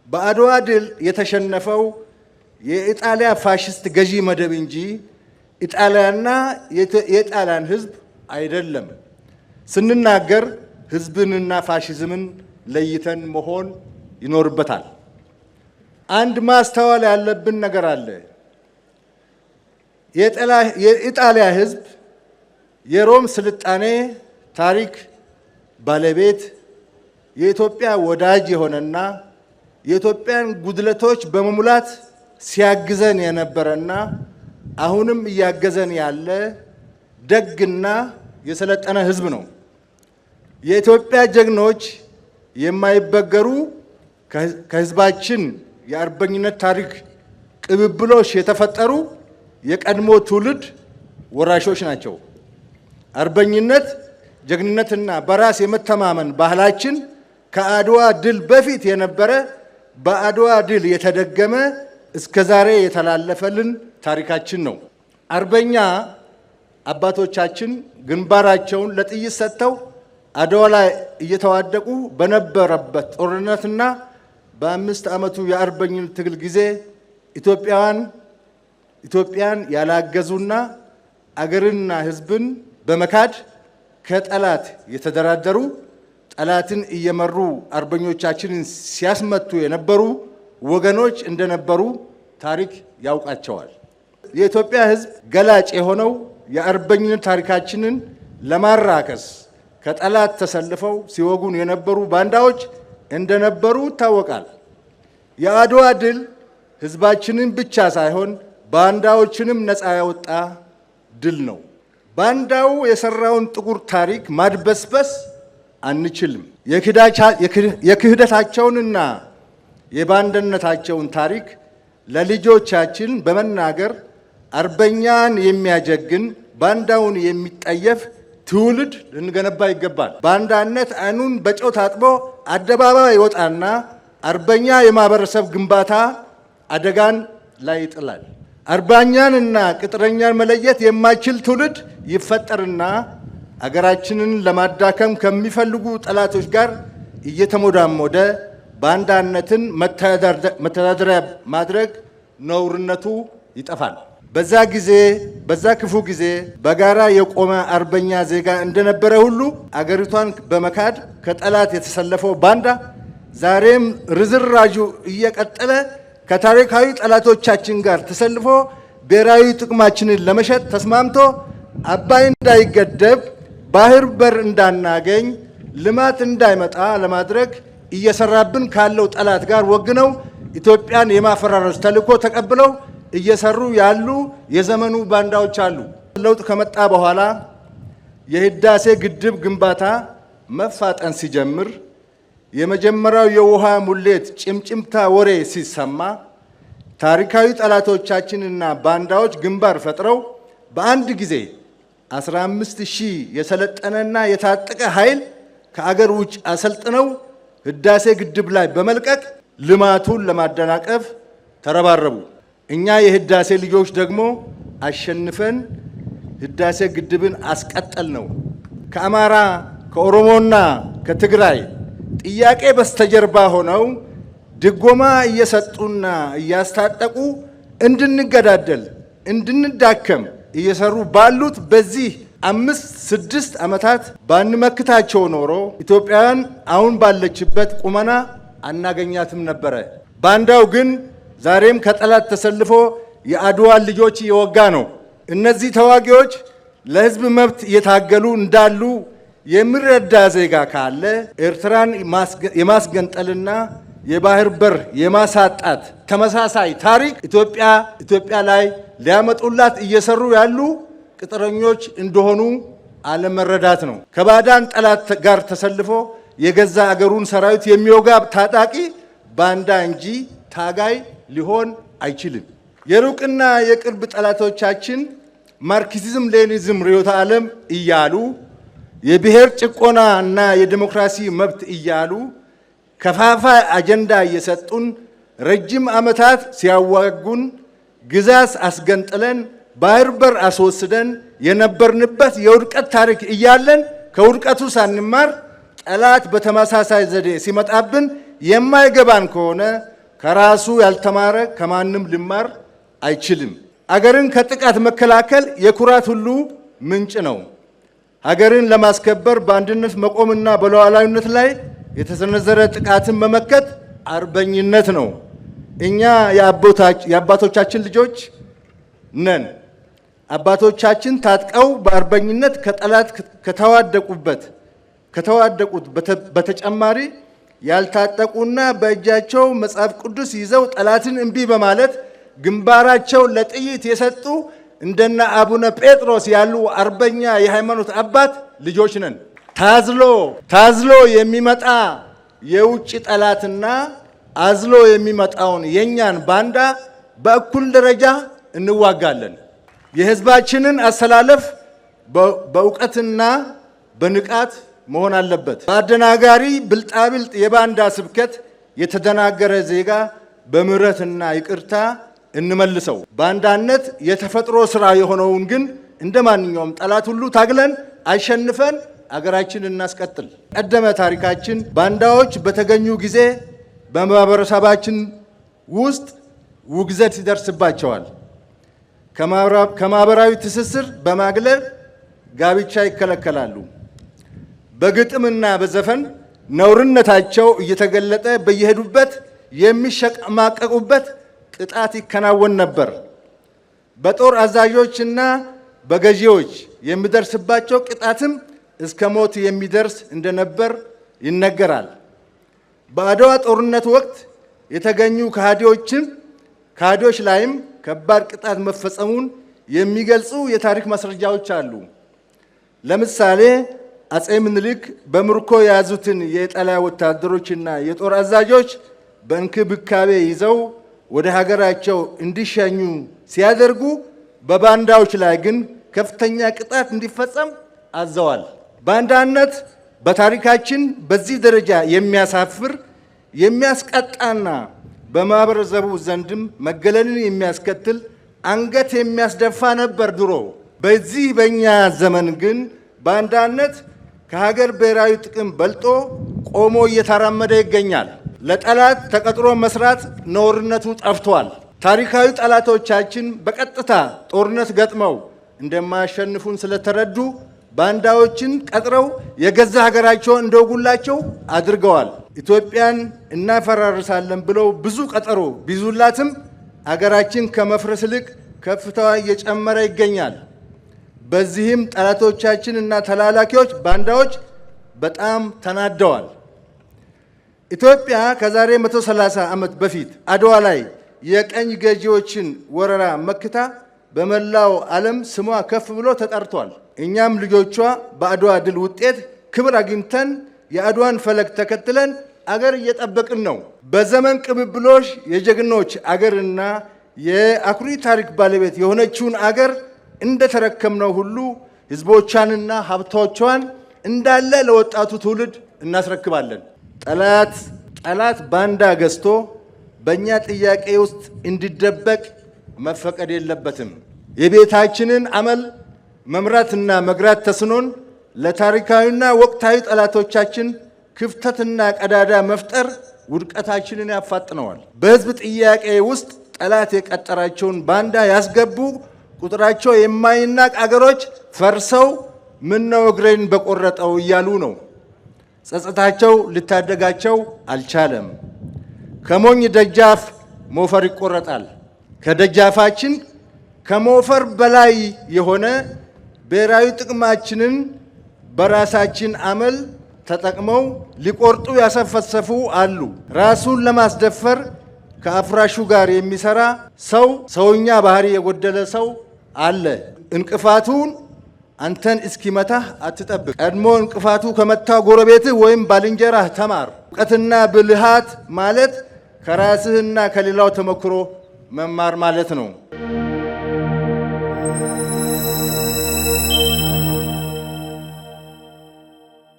በአድዋ ድል የተሸነፈው የኢጣሊያ ፋሽስት ገዢ መደብ እንጂ ኢጣሊያና የጣሊያን ህዝብ አይደለም። ስንናገር ህዝብንና ፋሽዝምን ለይተን መሆን ይኖርበታል። አንድ ማስተዋል ያለብን ነገር አለ። የኢጣሊያ ህዝብ የሮም ስልጣኔ ታሪክ ባለቤት የኢትዮጵያ ወዳጅ የሆነና የኢትዮጵያን ጉድለቶች በመሙላት ሲያግዘን የነበረና አሁንም እያገዘን ያለ ደግና የሰለጠነ ህዝብ ነው። የኢትዮጵያ ጀግኖች የማይበገሩ ከህዝባችን የአርበኝነት ታሪክ ቅብብሎሽ የተፈጠሩ የቀድሞ ትውልድ ወራሾች ናቸው። አርበኝነት፣ ጀግንነትና በራስ የመተማመን ባህላችን ከአድዋ ድል በፊት የነበረ በአድዋ ድል የተደገመ እስከዛሬ የተላለፈልን ታሪካችን ነው። አርበኛ አባቶቻችን ግንባራቸውን ለጥይት ሰጥተው አድዋ ላይ እየተዋደቁ በነበረበት ጦርነትና በ5 ዓመቱ የአርበኝነት ትግል ጊዜ ኢትዮጵያን ያላገዙና አገርንና ህዝብን በመካድ ከጠላት የተደራደሩ ጠላትን እየመሩ አርበኞቻችንን ሲያስመቱ የነበሩ ወገኖች እንደነበሩ ታሪክ ያውቃቸዋል። የኢትዮጵያ ህዝብ ገላጭ የሆነው የአርበኝነት ታሪካችንን ለማራከስ ከጠላት ተሰልፈው ሲወጉን የነበሩ ባንዳዎች እንደነበሩ ይታወቃል። የአድዋ ድል ህዝባችንን ብቻ ሳይሆን ባንዳዎችንም ነፃ ያወጣ ድል ነው። ባንዳው የሰራውን ጥቁር ታሪክ ማድበስበስ አንችልም። የክህደታቸውንና የባንዳነታቸውን ታሪክ ለልጆቻችን በመናገር አርበኛን የሚያጀግን ባንዳውን የሚጠየፍ ትውልድ ልንገነባ ይገባል። ባንዳነት አይኑን በጨው ታጥቦ አደባባይ ይወጣና አርበኛ የማህበረሰብ ግንባታ አደጋን ላይ ይጥላል። አርበኛንና ቅጥረኛን መለየት የማይችል ትውልድ ይፈጠርና አገራችንን ለማዳከም ከሚፈልጉ ጠላቶች ጋር እየተሞዳሞደ ባንዳነትን መተዳደሪያ ማድረግ ነውርነቱ ይጠፋል። በዛ ክፉ ጊዜ በጋራ የቆመ አርበኛ ዜጋ እንደነበረ ሁሉ አገሪቷን በመካድ ከጠላት የተሰለፈው ባንዳ ዛሬም ርዝራዡ እየቀጠለ ከታሪካዊ ጠላቶቻችን ጋር ተሰልፎ ብሔራዊ ጥቅማችንን ለመሸጥ ተስማምቶ አባይ እንዳይገደብ፣ ባህር በር እንዳናገኝ፣ ልማት እንዳይመጣ ለማድረግ እየሰራብን ካለው ጠላት ጋር ወግነው ኢትዮጵያን የማፈራረስ ተልዕኮ ተቀብለው እየሰሩ ያሉ የዘመኑ ባንዳዎች አሉ። ለውጥ ከመጣ በኋላ የህዳሴ ግድብ ግንባታ መፋጠን ሲጀምር የመጀመሪያው የውሃ ሙሌት ጭምጭምታ ወሬ ሲሰማ ታሪካዊ ጠላቶቻችንና ባንዳዎች ግንባር ፈጥረው በአንድ ጊዜ 15,000 የሰለጠነና የታጠቀ ኃይል ከአገር ውጭ አሰልጥነው ህዳሴ ግድብ ላይ በመልቀቅ ልማቱን ለማደናቀፍ ተረባረቡ። እኛ የህዳሴ ልጆች ደግሞ አሸንፈን ህዳሴ ግድብን አስቀጠል ነው። ከአማራ ከኦሮሞና ከትግራይ ጥያቄ በስተጀርባ ሆነው ድጎማ እየሰጡና እያስታጠቁ እንድንገዳደል እንድንዳከም እየሰሩ ባሉት በዚህ 5-6 ዓመታት ባንመክታቸው ኖሮ ኢትዮጵያን አሁን ባለችበት ቁመና አናገኛትም ነበረ። ባንዳው ግን ዛሬም ከጠላት ተሰልፎ የአድዋን ልጆች እየወጋ ነው። እነዚህ ተዋጊዎች ለህዝብ መብት እየታገሉ እንዳሉ የሚረዳ ዜጋ ካለ ኤርትራን የማስገንጠልና የባህር በር የማሳጣት ተመሳሳይ ታሪክ ኢትዮጵያ ላይ ሊያመጡላት እየሰሩ ያሉ ቅጥረኞች እንደሆኑ አለመረዳት ነው። ከባዕዳን ጠላት ጋር ተሰልፎ የገዛ አገሩን ሰራዊት የሚወጋ ታጣቂ ባንዳ እንጂ ታጋይ ሊሆን አይችልም። የሩቅና የቅርብ ጠላቶቻችን ማርክሲዝም ሌኒዝም ርዕዮተ ዓለም እያሉ የብሔር ጭቆና እና የዲሞክራሲ መብት እያሉ ከፋፋይ አጀንዳ እየሰጡን ረጅም ዓመታት ሲያዋጉን ግዛት አስገንጥለን ባህር በር አስወስደን የነበርንበት የውድቀት ታሪክ እያለን ከውድቀቱ ሳንማር ጠላት በተመሳሳይ ዘዴ ሲመጣብን የማይገባን ከሆነ ከራሱ ያልተማረ ከማንም ሊማር አይችልም። አገርን ከጥቃት መከላከል የኩራት ሁሉ ምንጭ ነው። ሀገርን ለማስከበር በአንድነት መቆምና በሉዓላዊነት ላይ የተሰነዘረ ጥቃትን መመከት አርበኝነት ነው። እኛ የአባቶቻችን ልጆች ነን። አባቶቻችን ታጥቀው በአርበኝነት ከጠላት ከተዋደቁት በተጨማሪ ያልታጠቁና በእጃቸው መጽሐፍ ቅዱስ ይዘው ጠላትን እምቢ በማለት ግንባራቸው ለጥይት የሰጡ እንደነ አቡነ ጴጥሮስ ያሉ አርበኛ የሃይማኖት አባት ልጆች ነን። ታዝሎ የሚመጣ የውጭ ጠላትና አዝሎ የሚመጣውን የኛን ባንዳ በእኩል ደረጃ እንዋጋለን። የህዝባችንን አሰላለፍ በእውቀትና በንቃት መሆን አለበት። በአደናጋሪ ብልጣብልጥ የባንዳ ስብከት የተደናገረ ዜጋ በምህረትና ይቅርታ እንመልሰው። ባንዳነት የተፈጥሮ ስራ የሆነውን ግን እንደ ማንኛውም ጠላት ሁሉ ታግለን አሸንፈን አገራችን እናስቀጥል። ቀደመ ታሪካችን ባንዳዎች በተገኙ ጊዜ በማህበረሰባችን ውስጥ ውግዘት ይደርስባቸዋል። ከማህበራዊ ትስስር በማግለል ጋብቻ ይከለከላሉ። በግጥምና በዘፈን ነውርነታቸው እየተገለጠ በየሄዱበት የሚሸማቀቁበት ቅጣት ይከናወን ነበር። በጦር አዛዦችና በገዢዎች የሚደርስባቸው ቅጣትም እስከ ሞት የሚደርስ እንደነበር ይነገራል። በአድዋ ጦርነት ወቅት የተገኙ ከሃዲዎች ላይም ከባድ ቅጣት መፈጸሙን የሚገልጹ የታሪክ ማስረጃዎች አሉ። ለምሳሌ አጼ ምኒልክ በምርኮ የያዙትን የኢጣሊያ ወታደሮችና የጦር አዛዦች በእንክብካቤ ይዘው ወደ ሀገራቸው እንዲሸኙ ሲያደርጉ፣ በባንዳዎች ላይ ግን ከፍተኛ ቅጣት እንዲፈጸም አዘዋል። ባንዳነት በታሪካችን በዚህ ደረጃ የሚያሳፍር የሚያስቀጣና በማህበረሰቡ ዘንድም መገለልን የሚያስከትል አንገት የሚያስደፋ ነበር ድሮ። በዚህ በእኛ ዘመን ግን ባንዳነት ከሀገር ብሔራዊ ጥቅም በልጦ ቆሞ እየተራመደ ይገኛል። ለጠላት ተቀጥሮ መስራት ነውርነቱ ጠፍቷል። ታሪካዊ ጠላቶቻችን በቀጥታ ጦርነት ገጥመው እንደማያሸንፉን ስለተረዱ ባንዳዎችን ቀጥረው የገዛ ሀገራቸውን እንደወጉላቸው አድርገዋል። ኢትዮጵያን እናፈራርሳለን ብለው ብዙ ቀጠሮ ቢዙላትም ሀገራችን ከመፍረስ ይልቅ ከፍታዋ እየጨመረ ይገኛል። በዚህም ጠላቶቻችን እና ተላላኪዎች ባንዳዎች በጣም ተናደዋል። ኢትዮጵያ ከዛሬ 130 ዓመት በፊት አድዋ ላይ የቀኝ ገዢዎችን ወረራ መክታ በመላው ዓለም ስሟ ከፍ ብሎ ተጠርቷል። እኛም ልጆቿ በአድዋ ድል ውጤት ክብር አግኝተን የአድዋን ፈለግ ተከትለን አገር እየጠበቅን ነው። በዘመን ቅብብሎሽ የጀግኖች አገርና የአኩሪ ታሪክ ባለቤት የሆነችውን አገር እንደተረከምነው ሁሉ ሕዝቦቿንና ሀብቶቿን እንዳለ ለወጣቱ ትውልድ እናስረክባለን። ጠላት ባንዳ ገዝቶ በእኛ ጥያቄ ውስጥ እንዲደበቅ መፈቀድ የለበትም። የቤታችንን አመል መምራትና መግራት ተስኖን ለታሪካዊና ወቅታዊ ጠላቶቻችን ክፍተትና ቀዳዳ መፍጠር ውድቀታችንን ያፋጥነዋል። በሕዝብ ጥያቄ ውስጥ ጠላት የቀጠራቸውን ባንዳ ያስገቡ ቁጥራቸው የማይናቅ አገሮች ፈርሰው ምነው እግሬን በቆረጠው እያሉ ነው። ጸጸታቸው ሊታደጋቸው አልቻለም። ከሞኝ ደጃፍ ሞፈር ይቆረጣል። ከደጃፋችን ከሞፈር በላይ የሆነ ብሔራዊ ጥቅማችንን በራሳችን አመል ተጠቅመው ሊቆርጡ ያሰፈሰፉ አሉ። ራሱን ለማስደፈር ከአፍራሹ ጋር የሚሰራ ሰውኛ ባህሪ የጎደለ ሰው አለ። እንቅፋቱን አንተን እስኪመታህ አትጠብቅ። ቀድሞ እንቅፋቱ ከመታው ጎረቤትህ ወይም ባልንጀራህ ተማር። እውቀትና ብልሃት ማለት ከራስህና ከሌላው ተሞክሮ መማር ማለት ነው።